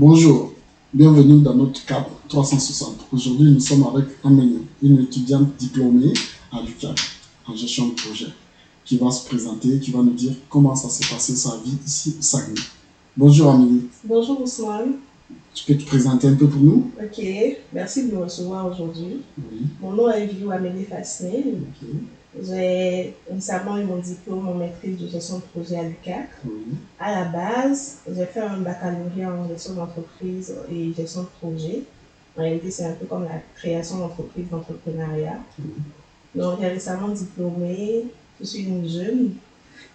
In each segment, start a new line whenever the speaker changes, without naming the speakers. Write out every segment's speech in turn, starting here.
Bonjour, bienvenue dans notre CAP 360. Aujourd'hui, nous sommes avec Amélie, une étudiante diplômée à l'UQAC en gestion de projet, qui va se présenter, qui va nous dire comment ça s'est passé sa vie ici au Saguenay. Bonjour Amélie.
Bonjour Ousmane.
Tu peux te présenter un peu pour nous?
Ok, merci de me recevoir aujourd'hui.
Oui.
Mon nom est Vilou Amélie Fasné.
Ok.
J'ai récemment eu mon diplôme en maîtrise de gestion de projet à l'UQAC.
Oui.
À la base, j'ai fait un baccalauréat en gestion d'entreprise et gestion de projet. En réalité, c'est un peu comme la création d'entreprise, d'entrepreneuriat.
Oui.
Donc, j'ai récemment diplômée. Je suis une jeune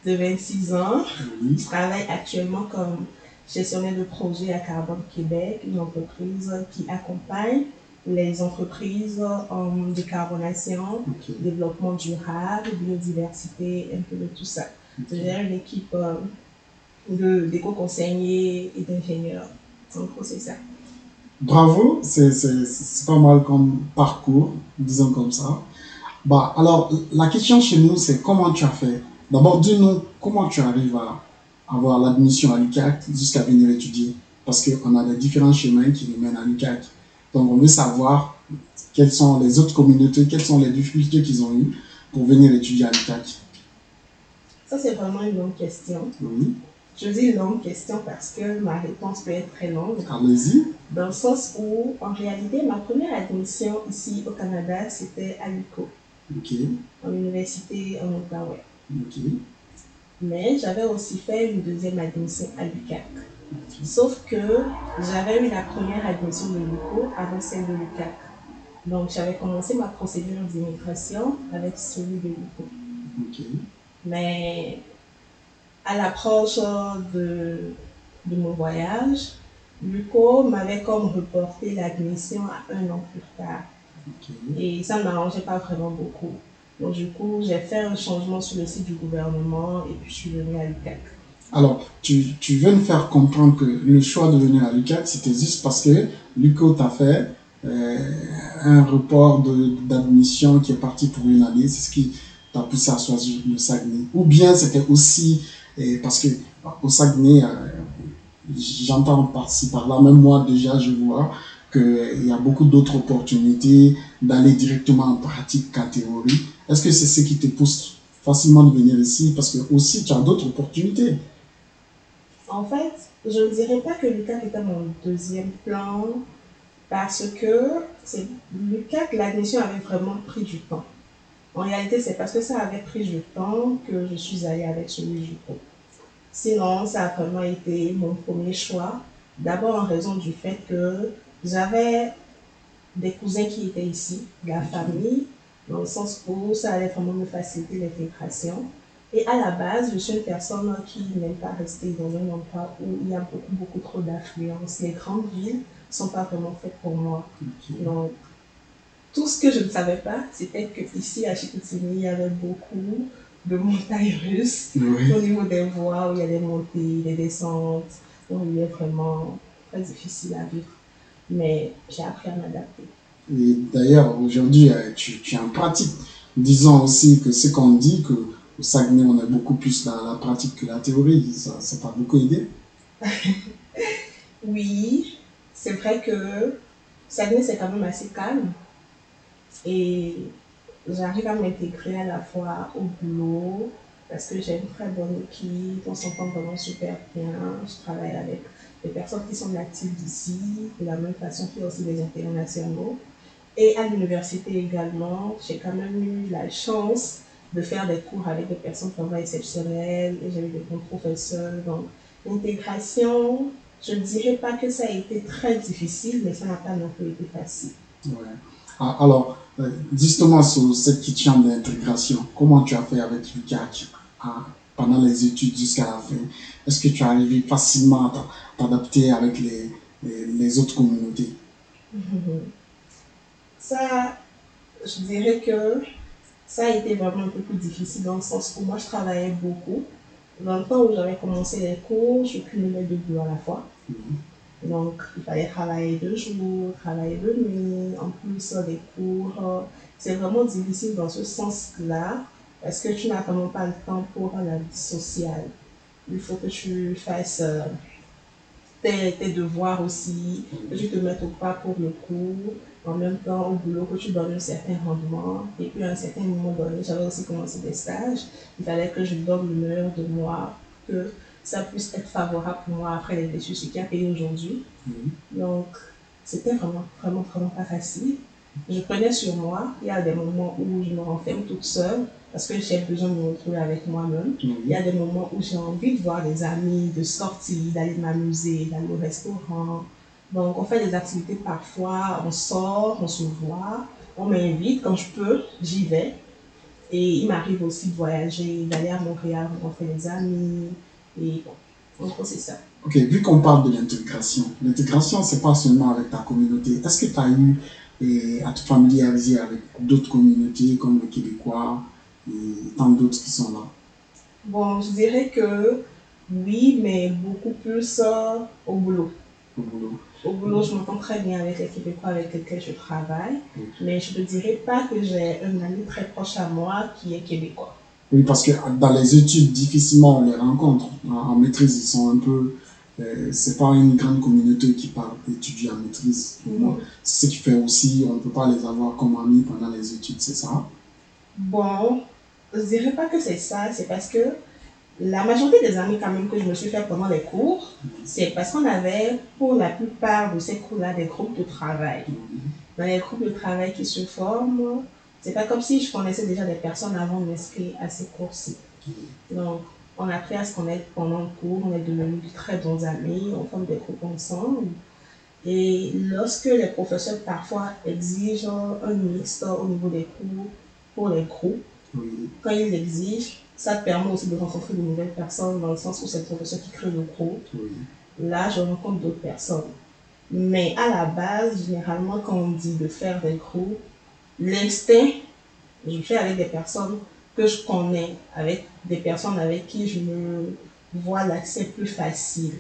de 26 ans.
Oui.
Je travaille actuellement comme gestionnaire de projet à Carbone Québec, une entreprise qui accompagne les entreprises en décarbonation, développement durable, biodiversité, un peu de tout ça. Je gère une équipe d'éco-conseillers et d'ingénieurs. En gros, c'est ça.
Bravo, c'est pas mal comme parcours, disons comme ça. Bah, alors, la question chez nous, c'est comment tu as fait. D'abord, dis-nous comment tu arrives à avoir l'admission à l'UQAC jusqu'à venir étudier. Parce qu'on a des différents chemins qui nous mènent à l'UQAC. Donc, on veut savoir quelles sont les autres communautés, quelles sont les difficultés qu'ils ont eues pour venir étudier à l'UQAC.
Ça, c'est vraiment une longue question.
Oui.
Je dis une longue question parce que ma réponse peut être très longue.
Allez-y.
Dans le sens où, en réalité, ma première admission ici au Canada, c'était à l'UQO.
Ok.
En université en Outaouais.
Ok.
Mais j'avais aussi fait une deuxième admission à l'UQAC. Sauf que j'avais eu la première admission de l'UQO avant celle de l'UQAC. Donc j'avais commencé ma procédure d'immigration avec celui de l'UQO.
Ok.
Mais à l'approche de mon voyage, l'UQO m'avait comme reporté l'admission à 1 an plus tard.
Ok.
Et ça ne m'arrangeait pas vraiment beaucoup. Donc du coup, j'ai fait un changement sur le site du gouvernement et puis je suis venue à l'UQAC.
Alors, tu veux nous faire comprendre que le choix de venir à l'UQAC, c'était juste parce que l'UQO t'a fait un report d'admission qui est parti pour une année, c'est ce qui t'a poussé à choisir le Saguenay. Ou bien c'était aussi parce que au Saguenay, j'entends par-ci par-là, même moi déjà je vois qu'il y a beaucoup d'autres opportunités d'aller directement en pratique qu'en théorie. Est-ce que c'est ce qui te pousse facilement de venir ici? Parce que aussi tu as d'autres opportunités.
En fait, je ne dirais pas que l'UQAC était mon deuxième plan parce que l'UQAC, l'admission avait vraiment pris du temps. En réalité, c'est parce que ça avait pris du temps que je suis allée avec celui du groupe. Sinon, ça a vraiment été mon premier choix. D'abord en raison du fait que j'avais des cousins qui étaient ici, de la famille, dans le sens où ça allait vraiment me faciliter l'intégration. Et à la base, je suis une personne qui n'aime pas rester dans un endroit où il y a beaucoup trop d'affluence. Les grandes villes ne sont pas vraiment faites pour moi. Donc, tout ce que je ne savais pas, c'était qu'ici, à Chicoutimi, il y avait beaucoup de montagnes russes au niveau des voies, où il y a des montées, des descentes, où il est vraiment très difficile à vivre. Mais j'ai appris à m'adapter.
Et d'ailleurs, aujourd'hui, tu es en pratique. Disons aussi que ce qu'on dit, qu'au Saguenay, on est beaucoup plus dans la pratique que la théorie. Ça t'a beaucoup aidé?
Oui, c'est vrai que Saguenay, c'est quand même assez calme. Et j'arrive à m'intégrer à la fois au boulot, parce que j'ai une très bonne équipe, on s'entend vraiment super bien. Je travaille avec des personnes qui sont natives d'ici, de la même façon qu'il y a aussi des internationaux. Et à l'université également, j'ai quand même eu la chance de faire des cours avec des personnes vraiment exceptionnelles et j'ai eu des bons professeurs. Donc, l'intégration, je ne dirais pas que ça a été très difficile, mais ça n'a pas non plus été facile.
Ouais. Alors, justement, sur cette question d'intégration, comment tu as fait avec l'UQAC pendant les études jusqu'à la fin? Est-ce que tu es arrivé facilement à t'adapter avec les autres communautés?
Ça, je dirais que ça a été vraiment un peu plus difficile dans le sens où moi je travaillais beaucoup. Dans le temps où j'avais commencé les cours, je cumulais 2 boulots à la fois. Donc, il fallait travailler 2 jours, travailler de nuit, en plus des cours. C'est vraiment difficile dans ce sens-là parce que tu n'as vraiment pas le temps pour la vie sociale. Il faut que tu fasses tes devoirs aussi, que tu te mettes au pas pour le cours, en même temps au boulot, que tu donnes un certain rendement. Et puis à un certain moment donné, j'avais aussi commencé des stages. Il fallait que je donne le meilleur de moi, que ça puisse être favorable pour moi après les études, ce qui a payé aujourd'hui. Donc, c'était vraiment pas facile. Je prenais sur moi. Il y a des moments où je me renferme toute seule parce que j'ai besoin de me retrouver avec moi-même. Il y a des moments où j'ai envie de voir des amis, de sortir, d'aller m'amuser, d'aller au restaurant. Donc, on fait des activités parfois, on sort, on se voit, on m'invite. Quand je peux, j'y vais. Et il m'arrive aussi de voyager, d'aller à Montréal, rencontrer des amis. Et bon, en gros, c'est ça.
Ok, vu qu'on parle de l'intégration, c'est pas seulement avec ta communauté. Est-ce que tu as eu à te familiariser avec d'autres communautés comme le Québécois et tant d'autres qui sont là?
Bon, je dirais que oui, mais beaucoup plus au boulot.
Au boulot.
Au boulot, je m'entends très bien avec les Québécois avec lesquels je travaille, mais je ne dirais pas que j'ai un ami très proche à moi qui est québécois.
Oui, parce que dans les études, difficilement on les rencontre. En maîtrise, ils sont un peu... c'est pas une grande communauté qui parle étudier en maîtrise. C'est ce qui fait aussi, on ne peut pas les avoir comme amis pendant les études, c'est ça?
Bon, je ne dirais pas que c'est ça, c'est parce que la majorité des amis quand même que je me suis fait pendant les cours, c'est parce qu'on avait pour la plupart de ces cours-là des groupes de travail. Dans les groupes de travail qui se forment, c'est pas comme si je connaissais déjà des personnes avant de m'inscrire à ces cours-ci. Donc, on a appris à se connaître pendant le cours, on est devenus de très bons amis, on forme des groupes ensemble. Et lorsque les professeurs parfois exigent un mixte au niveau des cours pour les groupes, quand ils l'exigent, ça te permet aussi de rencontrer de nouvelles personnes dans le sens où c'est le professeur qui crée le groupe. Là, je rencontre d'autres personnes. Mais à la base, généralement, quand on dit de faire des groupes, l'instinct, je fais avec des personnes que je connais, avec des personnes avec qui je me vois l'accès plus facile.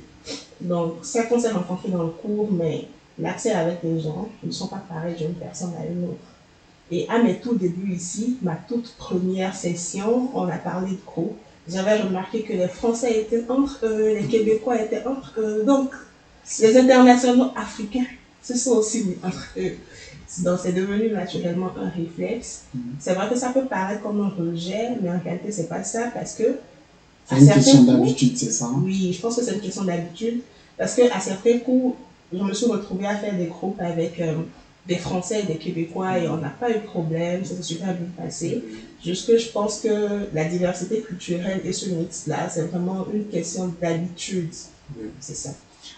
Donc, certes, on s'est rencontrés dans le cours, mais l'accès avec les gens ne sont pas pareils d'une personne à une autre. Et à mes tout débuts ici, ma toute première session, on a parlé de groupe. J'avais remarqué que les Français étaient entre eux, les Québécois étaient entre eux. Donc, les internationaux africains se sont aussi mis entre eux. Donc, c'est devenu naturellement un réflexe. C'est vrai que ça peut paraître comme un rejet, mais en réalité, c'est pas ça parce que...
C'est une question d'habitude, c'est ça?
Oui, je pense que c'est une question d'habitude parce qu'à certains coups, je me suis retrouvée à faire des groupes avec des Français et des Québécois et on n'a pas eu de problème, ça s'est super bien passé. Juste que je pense que la diversité culturelle et ce mix-là, c'est vraiment une question d'habitude. C'est ça.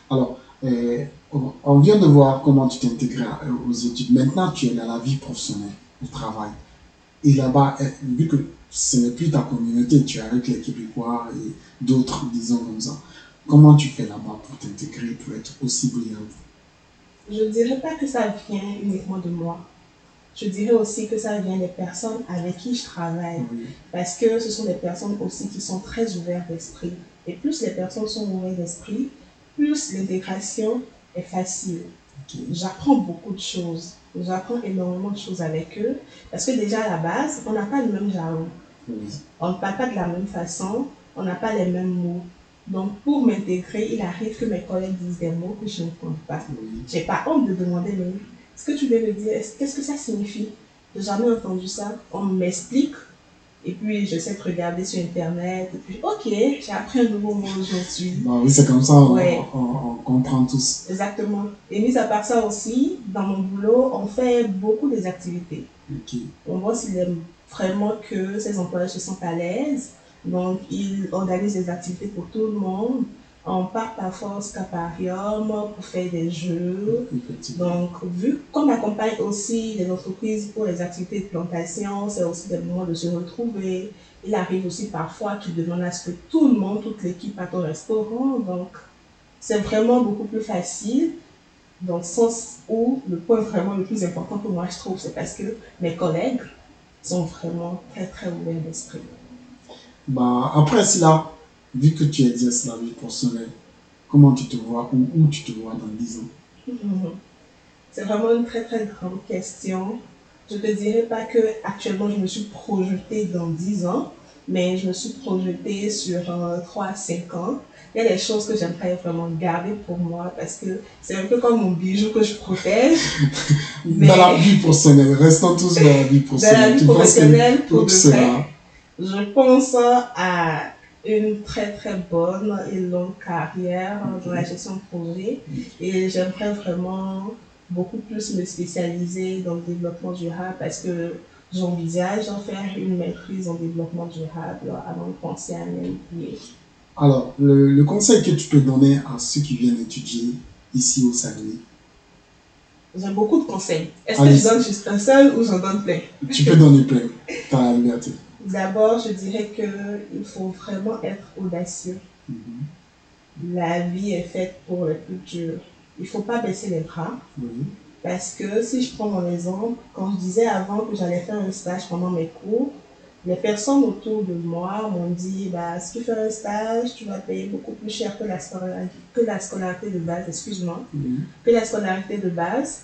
Alors, on vient de voir comment tu t'intègres aux études. Maintenant, tu es dans la vie professionnelle, au travail. Et là-bas, vu que ce n'est plus ta communauté, tu es avec les Québécois et d'autres, disons comme ça. Comment tu fais là-bas pour t'intégrer, pour être aussi brillante?
Je ne dirais pas que ça vient uniquement de moi. Je dirais aussi que ça vient des personnes avec qui je travaille. Parce que ce sont des personnes aussi qui sont très ouvertes d'esprit. Et plus les personnes sont ouvertes d'esprit, plus l'intégration est facile. J'apprends beaucoup de choses. J'apprends énormément de choses avec eux. Parce que déjà à la base, on n'a pas le même jargon. On ne parle pas de la même façon. On n'a pas les mêmes mots. Donc pour m'intégrer, il arrive que mes collègues disent des mots que je ne comprends pas. Je n'ai pas honte de demander, mais ce que tu viens de dire, qu'est-ce que ça signifie? Je n'ai jamais entendu ça. On m'explique. Et puis, j'essaie de regarder sur Internet. Et puis, ok, j'ai appris un nouveau mot aujourd'hui.
Bah oui, c'est comme ça, on comprend tous.
Exactement. Et mis à part ça aussi, dans mon boulot, on fait beaucoup des activités. On voit s'il aime vraiment que ses employés se sentent à l'aise. Donc, ils organisent des activités pour tout le monde. On part parfois au scaparium pour faire des jeux. Donc, vu qu'on accompagne aussi les entreprises pour les activités de plantation, c'est aussi des moments de se retrouver. Il arrive aussi parfois qu'ils demandent à ce que tout le monde, toute l'équipe parte au restaurant. Donc, c'est vraiment beaucoup plus facile. Dans le sens où le point vraiment le plus important pour moi, je trouve, c'est parce que mes collègues sont vraiment très, très ouverts d'esprit.
Bah, après cela, vu que tu exerces la vie professionnelle, comment tu te vois ou où tu te vois dans 10 ans?
C'est vraiment une très, très grande question. Je ne te dirais pas que actuellement je me suis projetée dans 10 ans, mais je me suis projetée sur 3 à 5 ans. Il y a des choses que j'aimerais vraiment garder pour moi parce que c'est un peu comme mon bijou que je protège.
Dans la vie professionnelle, restons tous dans la vie
Dans la
professionnelle.
vie
Tu penses
professionnelle, pour
que
de vrai,
sera
je pense à une très très bonne et longue carrière dans la gestion de projet et j'aimerais vraiment beaucoup plus me spécialiser dans le développement durable parce que j'envisage de faire une maîtrise en développement durable avant de penser à un MBA.
Alors, le conseil que tu peux donner à ceux qui viennent étudier ici au Saguenay?
J'ai beaucoup de conseils. Est-ce que
Allez,
je donne juste un seul ou j'en donne plein?
tu peux donner plein, tu as la liberté.
D'abord, je dirais qu'il faut vraiment être audacieux. La vie est faite pour le plus dur. Il ne faut pas baisser les bras.
Oui.
Parce que si je prends mon exemple, quand je disais avant que j'allais faire un stage pendant mes cours, les personnes autour de moi m'ont dit bah, si tu fais un stage, tu vas payer beaucoup plus cher que la scolarité de base, excuse-moi, que la scolarité de base.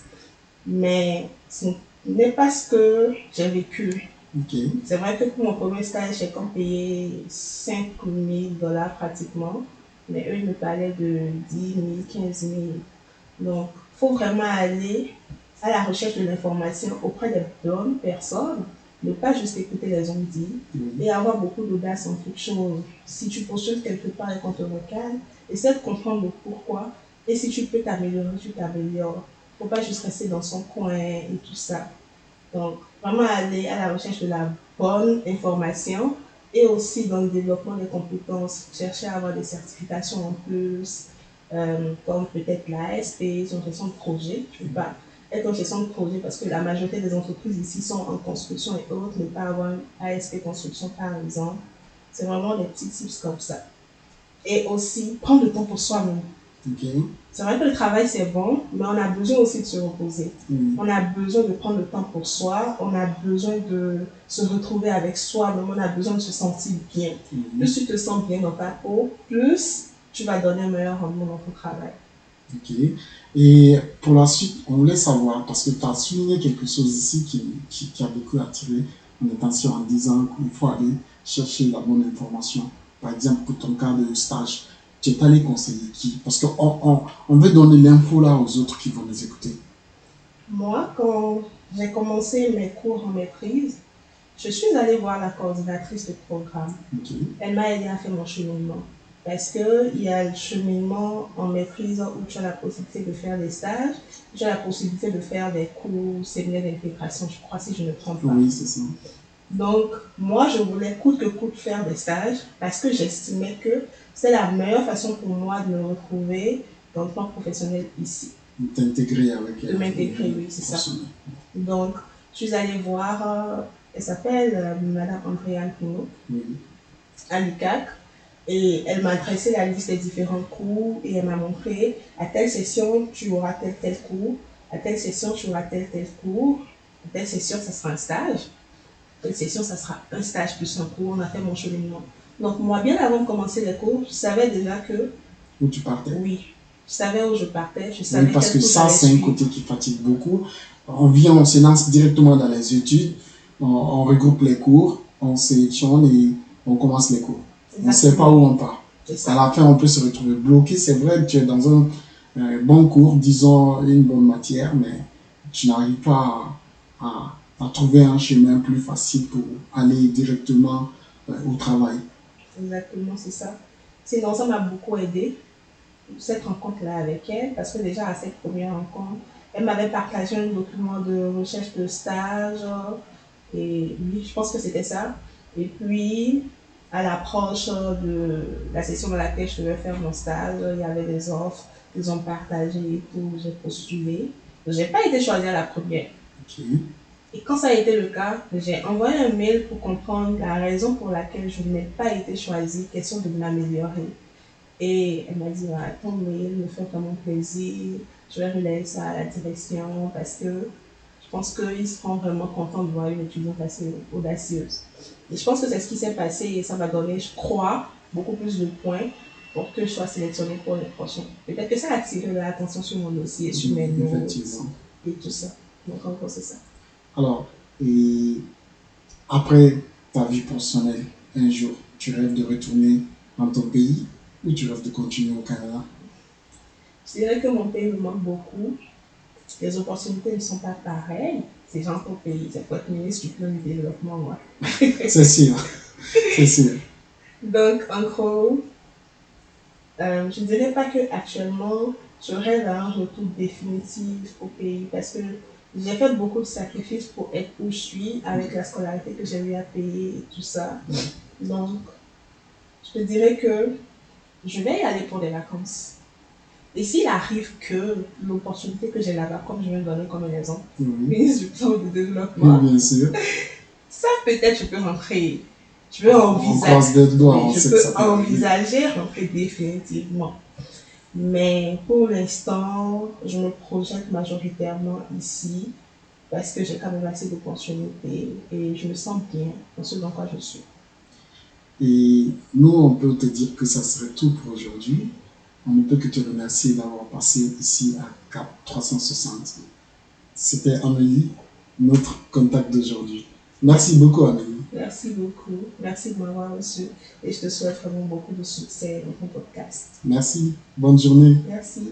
Mais ce n'est pas ce que j'ai vécu.
Okay.
C'est vrai que pour mon premier stage, j'ai comme payé 5 000 dollars pratiquement, mais eux, ils me parlaient de 10 000, 15 000. Donc, il faut vraiment aller à la recherche de l'information auprès des bonnes personnes, ne pas juste écouter les gens dire et avoir beaucoup d'audace en toute chose. Si tu postules quelque part et qu'on te recale, essaie de comprendre le pourquoi et si tu peux t'améliorer, tu t'améliores. Il ne faut pas juste rester dans son coin et tout ça. Donc, vraiment aller à la recherche de la bonne information et aussi dans le développement des compétences, chercher à avoir des certifications en plus, comme peut-être l'ASP, en gestion de projet. Je ne peux pas être en gestion de projet parce que la majorité des entreprises ici sont en construction et autres, ne pas avoir une ASP construction par exemple. C'est vraiment des petits tips comme ça. Et aussi, prendre le temps pour soi-même.
Okay.
C'est vrai que le travail c'est bon, mais on a besoin aussi de se reposer. On a besoin de prendre le temps pour soi, on a besoin de se retrouver avec soi, mais on a besoin de se sentir bien. Plus tu te sens bien dans ta peau, plus tu vas donner un meilleur rendement dans ton travail.
Ok. Et pour la suite, on voulait savoir, parce que tu as souligné quelque chose ici qui a beaucoup attiré mon attention en disant qu'il faut aller chercher la bonne information. Par exemple, pour ton cas de stage, tu es allé conseiller qui? Parce qu'on veut donner l'info là aux autres qui vont nous écouter.
Moi, quand j'ai commencé mes cours en maîtrise, je suis allée voir la coordinatrice de programme.
Okay.
Elle m'a aidé à faire mon cheminement. Parce qu'il y a le cheminement en maîtrise où tu as la possibilité de faire des stages, tu as la possibilité de faire des cours séminaires d'intégration, je crois, si je ne me trompe pas.
Oui, c'est ça.
Donc, moi, je voulais coûte que coûte faire des stages parce que j'estimais que c'est la meilleure façon pour moi de me retrouver dans le plan professionnel ici.
De t'intégrer avec
De m'intégrer, oui, c'est ça. Donc, je suis allée voir, elle s'appelle Madame Andréane Pinault, à l'UQAC, et elle m'a dressé la liste des différents cours et elle m'a montré à telle session tu auras tel cours, à telle session tu auras tel cours, à telle session ça sera un stage, à telle session ça sera un stage plus un cours. On a fait mon cheminement. Donc moi, bien avant de commencer les cours, je savais déjà que...
Où tu partais?
Oui, je savais où je partais, je savais
parce que ça, c'est un côté qui fatigue beaucoup. On vient, on se lance directement dans les études, on regroupe les cours, on sélectionne et on commence les cours. Exactement. On ne sait pas où on part. À la fin, on peut se retrouver bloqué. C'est vrai que tu es dans un bon cours, disons une bonne matière, mais tu n'arrives pas à trouver un chemin plus facile pour aller directement au travail.
Exactement, c'est ça. Sinon, ça m'a beaucoup aidé, cette rencontre-là avec elle, parce que déjà à cette première rencontre, elle m'avait partagé un document de recherche de stage, et oui, je pense que c'était ça. Et puis, à l'approche de la session dans laquelle je devais faire mon stage, il y avait des offres qu'ils ont partagées et tout, j'ai postulé. Je n'ai pas été choisie à la première.
Okay.
Et quand ça a été le cas, j'ai envoyé un mail pour comprendre la raison pour laquelle je n'ai pas été choisie, question de m'améliorer. Et elle m'a dit, ton mail me fait vraiment plaisir, je vais relayer ça à la direction parce que je pense qu'ils seront vraiment contents de voir une étudiante assez audacieuse. Et je pense que c'est ce qui s'est passé et ça m'a donné, je crois, beaucoup plus de points pour que je sois sélectionnée pour les prochains. Peut-être que ça a attiré l'attention sur mon dossier, sur mes notes et tout ça. Donc en gros, c'est ça.
Alors, et après ta vie professionnelle, un jour? Tu rêves de retourner dans ton pays ou tu rêves de continuer au Canada?
Je dirais que mon pays me manque beaucoup. Les opportunités ne sont pas pareilles. C'est genre ton pays, c'est pour être ministre du plan du développement, moi.
C'est sûr, c'est sûr.
Donc, en gros, je ne dirais pas que actuellement je rêve à un retour définitif au pays parce que j'ai fait beaucoup de sacrifices pour être où je suis avec la scolarité que j'ai eu à payer et tout ça. Donc, je te dirais que je vais y aller pour des vacances. Et s'il arrive que l'opportunité que j'ai là-bas, comme je viens de donner comme raison, ministre du plan de développement,
Oui, bien sûr.
ça peut-être je peux rentrer. Je peux envisager rentrer définitivement. Mais pour l'instant, je me projette majoritairement ici parce que j'ai quand même assez d'opportunités et je me sens bien dans ce dans quoi je suis.
Et nous, on peut te dire que ça serait tout pour aujourd'hui. On ne peut que te remercier d'avoir passé ici à Cap 360. C'était Amélie, notre contact d'aujourd'hui. Merci beaucoup, Amélie.
Merci beaucoup. Merci de m'avoir reçu et je te souhaite vraiment beaucoup de succès dans ton podcast.
Merci. Bonne journée.
Merci.